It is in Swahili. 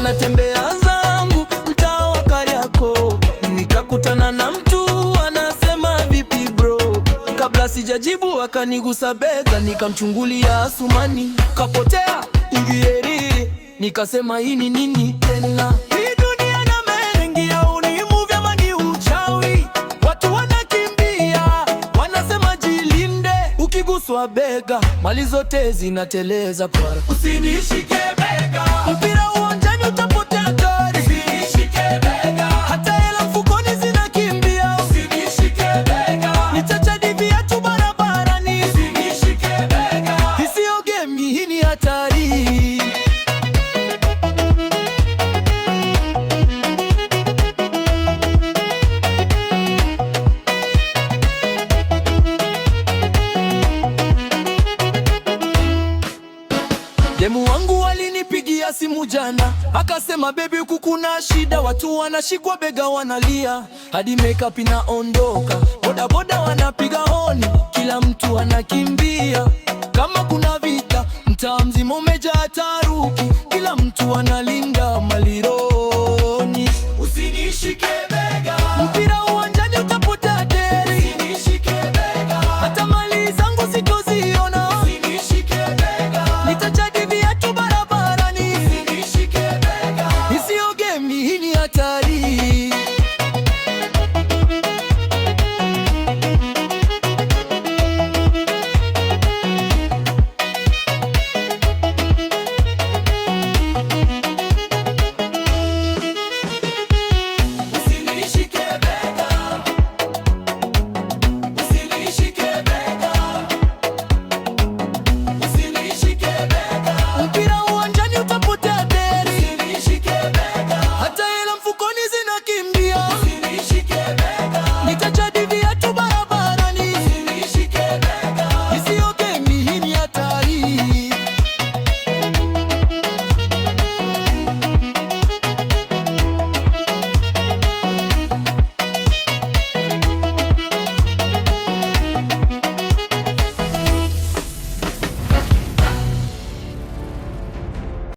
natembea zangu mtaa wa Kariakoo, nikakutana na mtu anasema vipi bro. Kabla sijajibu akanigusa bega, nikamchungulia Asumani, kapotea ingieri. Nikasema hii ni nini tena? Hii dunia na mengi, au ni movie ama ni uchawi? Watu wanakimbia wanasema jilinde, ukiguswa bega mali zote zinateleza para. Usinishike bega, mpira uwanjani utapotea gari. Usinishike bega, hata hela mfukoni zinakimbia. Usinishike bega, nitachaji viatu barabarani. Usinishike bega, isiyo game, hii ni hatari. Demu wangu walinipigia simu jana, akasema baby huku kuna shida, watu wanashikwa bega wanalia, hadi makeup inaondoka, boda boda wanapiga honi, kila mtu anakimbia kama kuna vita. Mtaa mzima umejaa taharuki, kila mtu analinda maliro.